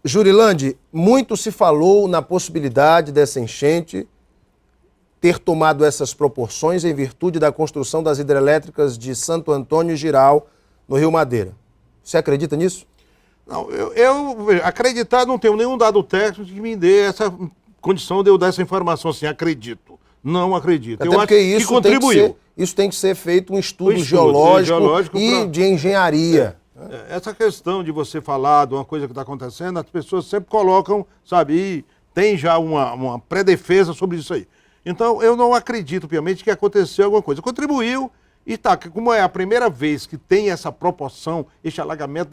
Jurilande, muito se falou na possibilidade dessa enchente ter tomado essas proporções em virtude da construção das hidrelétricas de Santo Antônio e Jirau, no Rio Madeira. Você acredita nisso? Não, eu acreditar, não tenho nenhum dado técnico que me dê essa condição de eu dar essa informação assim, acredito. Não acredito. Até eu acho que contribuiu. Isso tem que ser feito um estudo geológico e de engenharia. Essa questão de você falar de uma coisa que está acontecendo, as pessoas sempre colocam, sabe, e tem já uma pré-defesa sobre isso aí. Então, eu não acredito, piamente, que aconteceu alguma coisa. Contribuiu e tá, como é a primeira vez que tem essa proporção, esse alagamento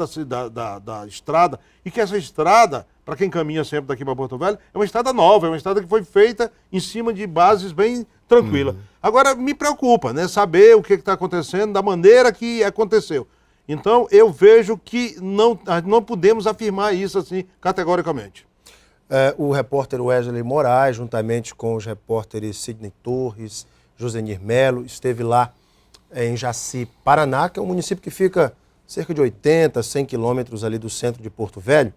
da estrada, e que essa estrada, para quem caminha sempre daqui para Porto Velho, é uma estrada nova, é uma estrada que foi feita em cima de bases bem tranquilas. Agora, me preocupa, né, saber o que está acontecendo, da maneira que aconteceu. Então, eu vejo que não podemos afirmar isso assim categoricamente. O repórter Wesley Moraes, juntamente com os repórteres Sidney Torres, Josenir Melo, esteve lá em Jaci, Paraná, que é um município que fica cerca de 80, 100 quilômetros ali do centro de Porto Velho.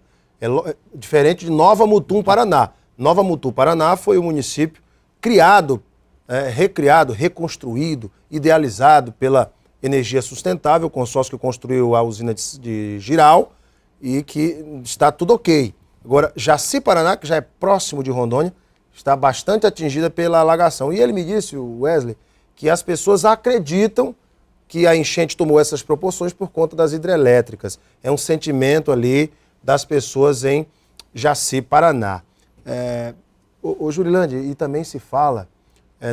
Diferente de Nova Mutum, Paraná. Nova Mutum, Paraná foi um município criado, recriado, reconstruído, idealizado pela Energia Sustentável, o consórcio que construiu a usina de Jirau, e que está tudo ok. Agora, Jaci, Paraná, que já é próximo de Rondônia, está bastante atingida pela alagação. E ele me disse, o Wesley, que as pessoas acreditam que a enchente tomou essas proporções por conta das hidrelétricas. É um sentimento ali das pessoas em Jaci, Paraná. O Jurilande, e também se fala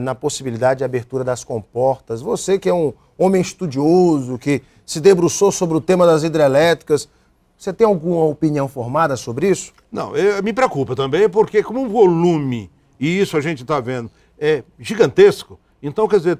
na possibilidade de abertura das comportas. Você que é um homem estudioso, que se debruçou sobre o tema das hidrelétricas, você tem alguma opinião formada sobre isso? Não, me preocupa também, porque como o volume, e isso a gente está vendo, é gigantesco, então, quer dizer,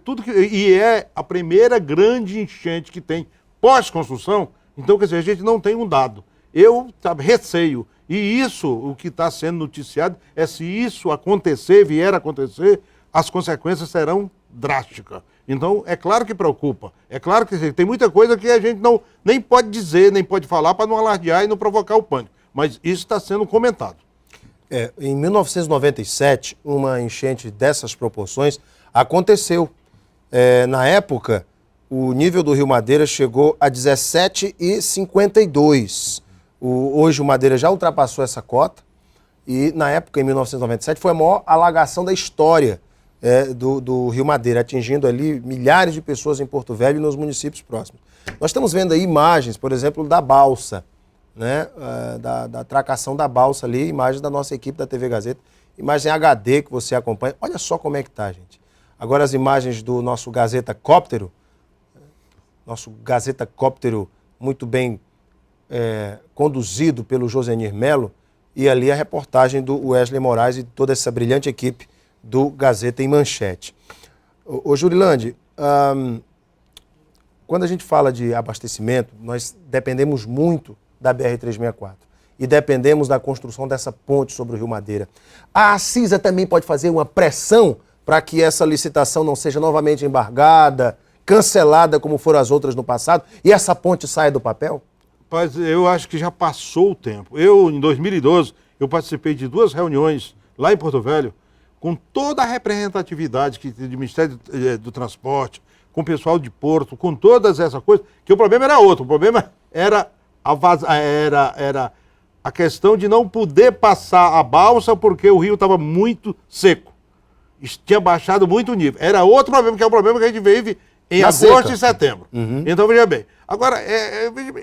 e é a primeira grande enchente que tem pós-construção, então, quer dizer, a gente não tem um dado. Eu receio, e isso, o que está sendo noticiado, é se isso acontecer, vier a acontecer, as consequências serão drásticas. Então, é claro que preocupa. É claro que tem muita coisa que a gente nem pode dizer, nem pode falar para não alardear e não provocar o pânico. Mas isso está sendo comentado. Em 1997, uma enchente dessas proporções aconteceu. Na época, o nível do Rio Madeira chegou a 17,52. Hoje o Madeira já ultrapassou essa cota. E na época, em 1997, foi a maior alagação da história do Rio Madeira, atingindo ali milhares de pessoas em Porto Velho e nos municípios próximos. Nós estamos vendo aí imagens, por exemplo, da balsa, né? Da atracação da balsa ali, imagens da nossa equipe da TV Gazeta, imagem HD que você acompanha. Olha só como é que tá, gente. Agora as imagens do nosso Gazeta Cóptero muito bem conduzido pelo Josenir Melo, e ali a reportagem do Wesley Moraes e toda essa brilhante equipe do Gazeta em Manchete. Ô Jurilande, quando a gente fala de abastecimento, nós dependemos muito da BR-364 e dependemos da construção dessa ponte sobre o Rio Madeira. A ACISA também pode fazer uma pressão para que essa licitação não seja novamente embargada, cancelada como foram as outras no passado, e essa ponte saia do papel? Rapaz, eu acho que já passou o tempo. Em 2012, eu participei de 2 reuniões lá em Porto Velho, com toda a representatividade do Ministério do Transporte, com o pessoal de Porto, com todas essas coisas, que o problema era outro. O problema era a questão de não poder passar a balsa porque o rio estava muito seco. Tinha baixado muito o nível. Era outro problema, que é o problema que a gente vive em agosto e setembro. Então, veja bem. Agora,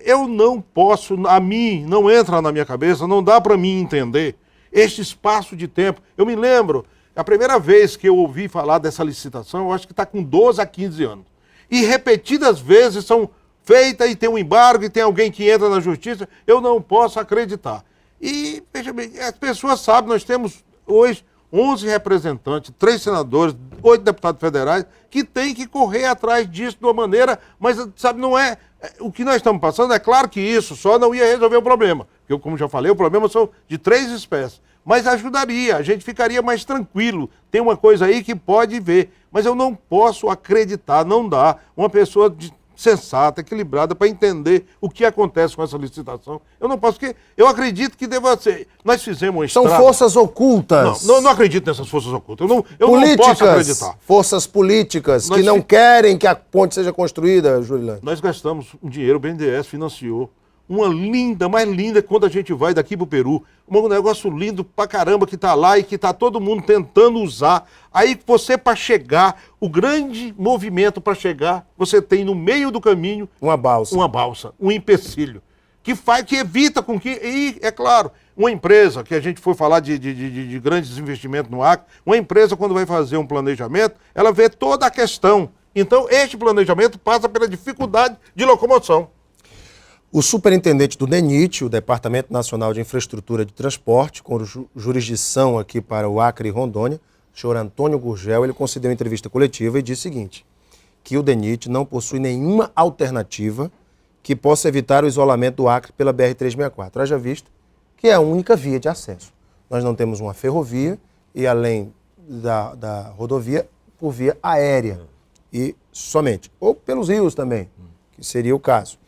eu não posso, a mim, não entra na minha cabeça, não dá para mim entender este espaço de tempo. Eu me lembro, a primeira vez que eu ouvi falar dessa licitação, eu acho que está com 12 a 15 anos. E repetidas vezes são feitas e tem um embargo e tem alguém que entra na justiça. Eu não posso acreditar. E, veja bem, as pessoas sabem, nós temos hoje 11 representantes, 3 senadores, 8 deputados federais, que têm que correr atrás disso de uma maneira, mas, sabe, não é... O que nós estamos passando, é claro que isso só não ia resolver o problema. Porque, como já falei, o problema são de 3 espécies. Mas ajudaria, a gente ficaria mais tranquilo. Tem uma coisa aí que pode ver. Mas eu não posso acreditar, não dá. Uma pessoa sensata, equilibrada, para entender o que acontece com essa licitação. Eu não posso, porque eu acredito que deva ser. Nós fizemos uma estrada. São forças ocultas. Não acredito nessas forças ocultas. Eu não posso acreditar. Forças políticas que não querem que a ponte seja construída, Jurilândia. Nós gastamos um dinheiro, o BNDES financiou. Uma linda, mais linda quando a gente vai daqui pro Peru. Um negócio lindo pra caramba que tá lá e que tá todo mundo tentando usar. Aí você, para chegar, o grande movimento para chegar, você tem no meio do caminho... Uma balsa, um empecilho. Que evita com que... E, é claro, uma empresa, que a gente for falar de grandes investimentos no Acre, uma empresa, quando vai fazer um planejamento, ela vê toda a questão. Então, este planejamento passa pela dificuldade de locomoção. O superintendente do DENIT, o Departamento Nacional de Infraestrutura de Transporte, com jurisdição aqui para o Acre e Rondônia, o senhor Antônio Gurgel, ele concedeu uma entrevista coletiva e disse o seguinte, que o DENIT não possui nenhuma alternativa que possa evitar o isolamento do Acre pela BR-364. Haja visto que é a única via de acesso. Nós não temos uma ferrovia e, além da rodovia, por via aérea e somente. Ou pelos rios também, que seria o caso.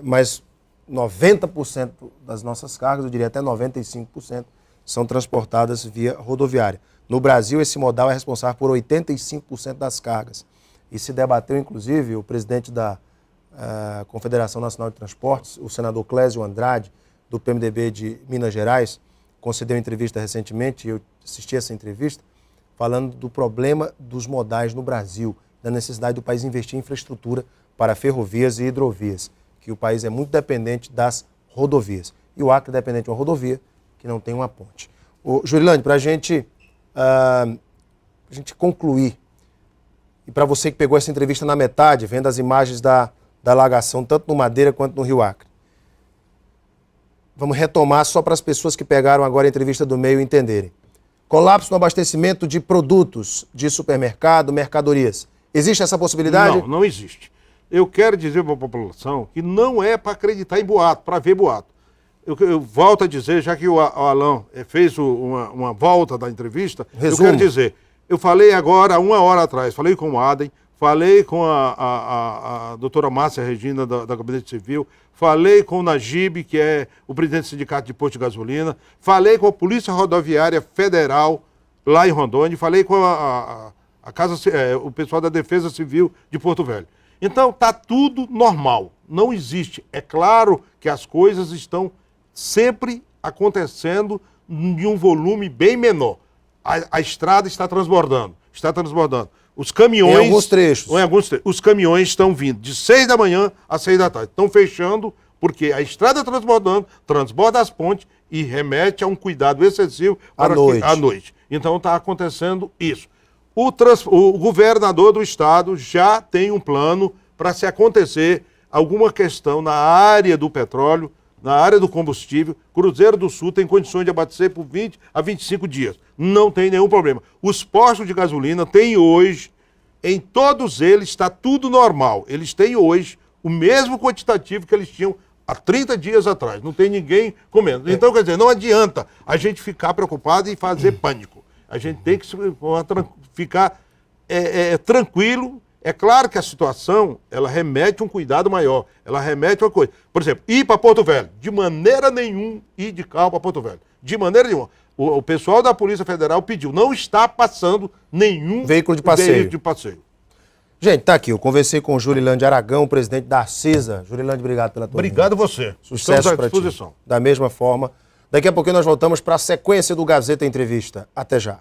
Mas 90% das nossas cargas, eu diria até 95%, são transportadas via rodoviária. No Brasil, esse modal é responsável por 85% das cargas. E se debateu, inclusive, o presidente da Confederação Nacional de Transportes, o senador Clésio Andrade, do PMDB de Minas Gerais, concedeu entrevista recentemente, e eu assisti essa entrevista, falando do problema dos modais no Brasil, da necessidade do país investir em infraestrutura para ferrovias e hidrovias, que o país é muito dependente das rodovias. E o Acre é dependente de uma rodovia que não tem uma ponte. Jurilândia, para a gente concluir, e para você que pegou essa entrevista na metade, vendo as imagens da alagação, tanto no Madeira quanto no Rio Acre, vamos retomar só para as pessoas que pegaram agora a entrevista do meio entenderem. Colapso no abastecimento de produtos de supermercado, mercadorias. Existe essa possibilidade? Não existe. Eu quero dizer para a população que não é para acreditar em boato, para ver boato. Eu volto a dizer, já que o Alain fez uma volta da entrevista, Resumo. Eu quero dizer, eu falei agora, 1 hora atrás, falei com o Adem, falei com a doutora Márcia Regina, da Gabinete Civil, falei com o Najib, que é o presidente do Sindicato de Posto de Gasolina, falei com a Polícia Rodoviária Federal, lá em Rondônia, falei com o pessoal da Defesa Civil de Porto Velho. Então, está tudo normal, não existe. É claro que as coisas estão sempre acontecendo em um volume bem menor. A estrada está transbordando. Os caminhões... Em alguns trechos. Os caminhões estão vindo de 6 da manhã às 6 da tarde. Estão fechando porque a estrada transbordando, transborda as pontes e remete a um cuidado excessivo à noite. Então, está acontecendo isso. O governador do estado já tem um plano para se acontecer alguma questão na área do petróleo, na área do combustível. Cruzeiro do Sul tem condições de abastecer por 20 a 25 dias. Não tem nenhum problema. Os postos de gasolina têm hoje, em todos eles está tudo normal. Eles têm hoje o mesmo quantitativo que eles tinham há 30 dias atrás. Não tem ninguém comendo. Então, quer dizer, não adianta a gente ficar preocupado e fazer pânico. A gente tem que ficar tranquilo. É claro que a situação, ela remete a um cuidado maior. Ela remete a uma coisa. Por exemplo, ir para Porto Velho. De maneira nenhuma ir de carro para Porto Velho. De maneira nenhuma. O pessoal da Polícia Federal pediu. Não está passando nenhum veículo de passeio. Gente, tá aqui. Eu conversei com o Jurilândia Aragão, presidente da CISA. Jurilândia, obrigado pela tua Obrigado você. Sucesso para ti. Da mesma forma. Daqui a pouquinho nós voltamos para a sequência do Gazeta Entrevista. Até já.